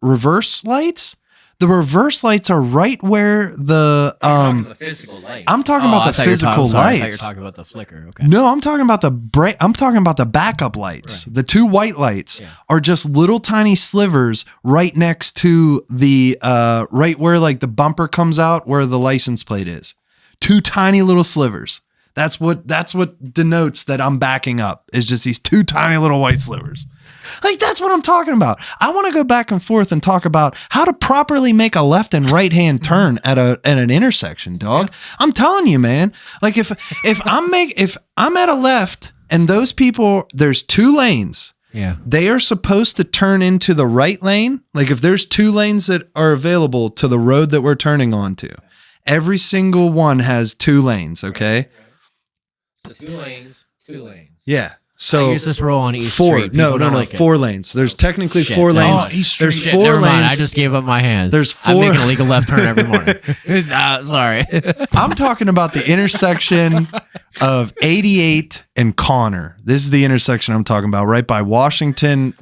reverse lights. The reverse lights are right where the the physical lights. I'm talking about the physical lights. I thought you were talking about the flicker. Okay. No, I'm talking about I'm talking about the backup lights. Right. The two white lights are just little tiny slivers right next to the right where like the bumper comes out where the license plate is. Two tiny little slivers. That's what denotes that I'm backing up. Is just these two tiny little white slivers. Like, that's what I'm talking about. I want to go back and forth and talk about how to properly make a left and right hand turn at an intersection, dog. Yeah. I'm telling you, man. Like if I'm at a left and those people, there's two lanes. Yeah. They are supposed to turn into the right lane. Like if there's two lanes that are available to the road that we're turning onto, every single one has two lanes, okay? So two lanes. Yeah. So I use this rule on each four. street. No, like 4 lanes. There's technically Shit, 4 no. lanes. Oh, East There's Street. 4 Never lanes. mind, I just gave up my hand. There's 4. I'm making a legal left turn every morning. Sorry. I'm talking about the intersection of 88 and Connor. This is the intersection I'm talking about, right by Washington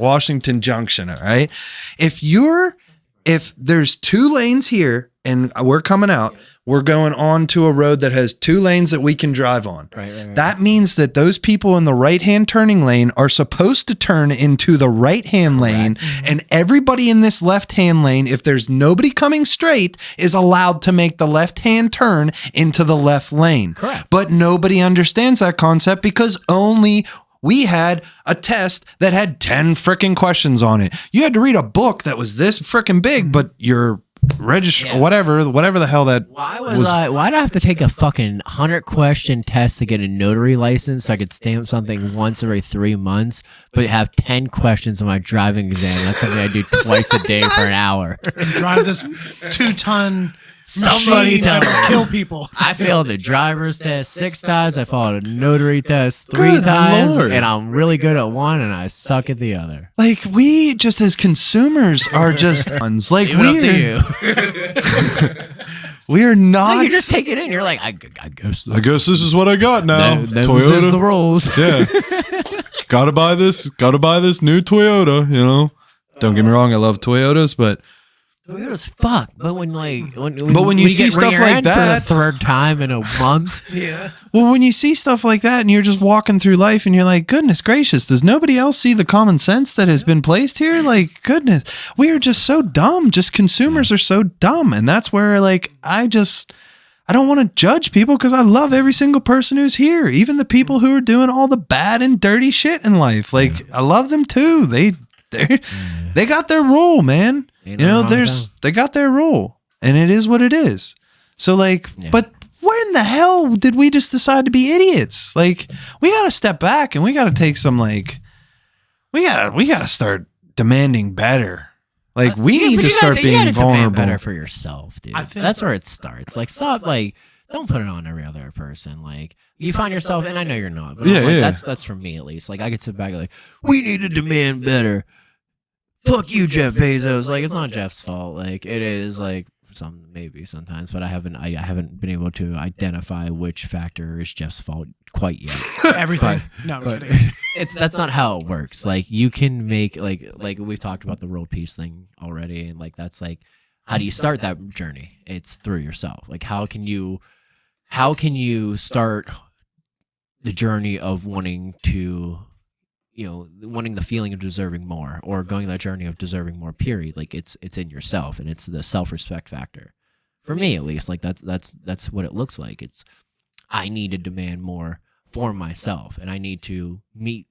Junction. All right. If there's 2 lanes here and we're coming out, we're going on to a road that has 2 lanes that we can drive on. Right. That means that those people in the right-hand turning lane are supposed to turn into the right-hand lane, and everybody in this left-hand lane, if there's nobody coming straight, is allowed to make the left-hand turn into the left lane. Correct. But nobody understands that concept because only we had a test that had 10 freaking questions on it. You had to read a book that was this freaking big, but your register, whatever the hell that why'd I have to take a fucking 100-question test to get a notary license so I could stamp something once every 3 months, but have 10 questions on my driving exam? That's something I do twice a day for an hour. And drive this 2-ton Somebody machine tell that me. will kill people. I failed the driver's test 6 times. I followed a notary test 3 Good times, Lord. and I'm really good at one, and I suck at the other. like we just as consumers are just like Leave it up to you. we are not. You just take it in. You're like, I guess. I guess this is what I got now. Those is the rules. Yeah. Gotta buy this new Toyota, you know. Don't get me wrong, I love Toyotas, but Toyota's fuck. But when you see get stuff like rear-ended that- for the 3rd time in a month, well, when you see stuff like that and you're just walking through life and you're like, goodness gracious, does nobody else see the common sense that has been placed here? Like, goodness, we are just so dumb. Just consumers are so dumb. And that's where like, I don't want to judge people because I love every single person who's here, even the people who are doing all the bad and dirty shit in life. Like, I love them too. They got their role, man. Ain't You know, nothing wrong with they got their role, and it is what it is. So, like, but when the hell did we just decide to be idiots? Like, we got to step back and we got to take some, like, we got to start demanding better. Like, we need to start being vulnerable. Better for yourself, dude. I think That's where it starts. Like, stop. Like, don't put it on every other person. Like, you find yourself, and I know you're not, but I'm like, that's for me at least. Like, I could sit back and like, we need to demand better. Fuck you, Jeff Bezos. Like, it's not Jeff's fault. Like, it is like maybe sometimes, but I haven't been able to identify which factor is Jeff's fault quite yet. Everything. But that's not how it works. Like, you can make like we've talked about the world peace thing already, and like that's like, how do you start that journey? It's through yourself. Like, how can you how can you start the journey of wanting to, wanting the feeling of deserving more, or going that journey of deserving more, period. Like it's in yourself, and it's the self-respect factor. For me, at least, like that's what it looks like. It's, I need to demand more for myself, and I need to meet,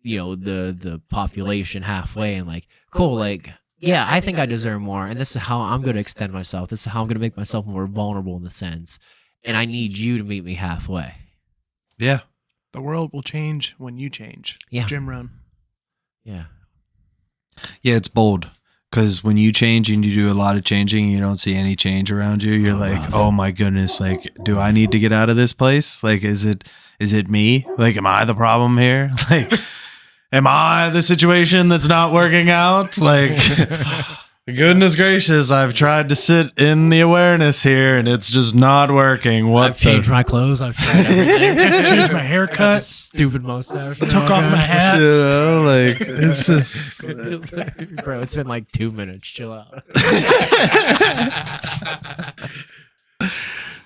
the population halfway, and like, cool, like, yeah, I think I deserve more, and this is how I'm going to extend myself. This is how I'm going to make myself more vulnerable in the sense, and I need you to meet me halfway. Yeah. The world will change when you change. Yeah. Jim Rohn. Yeah. Yeah, it's bold. Because when you change and you do a lot of changing and you don't see any change around you, you're like, oh my goodness, like, do I need to get out of this place? Like, is it me? Like, am I the problem here? Like, am I the situation that's not working out? Like, goodness gracious, I've tried to sit in the awareness here and it's just not working. I've changed my clothes. I've tried everything. Changed my haircut. Stupid mustache. Took off my hat. You know, like, it's just... Bro, it's been like 2 minutes. Chill out.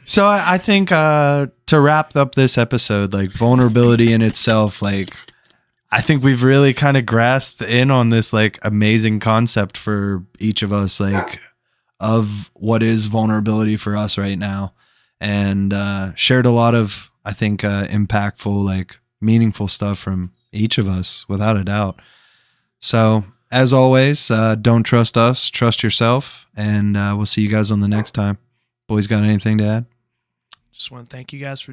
So I think to wrap up this episode, like, vulnerability in itself, like, I think we've really kind of grasped in on this like amazing concept for each of us, like, of what is vulnerability for us right now, and shared a lot of, I think, impactful, like, meaningful stuff from each of us, without a doubt. So as always, don't trust us, trust yourself, and we'll see you guys on the next time. Boys, got anything to add? Just want to thank you guys for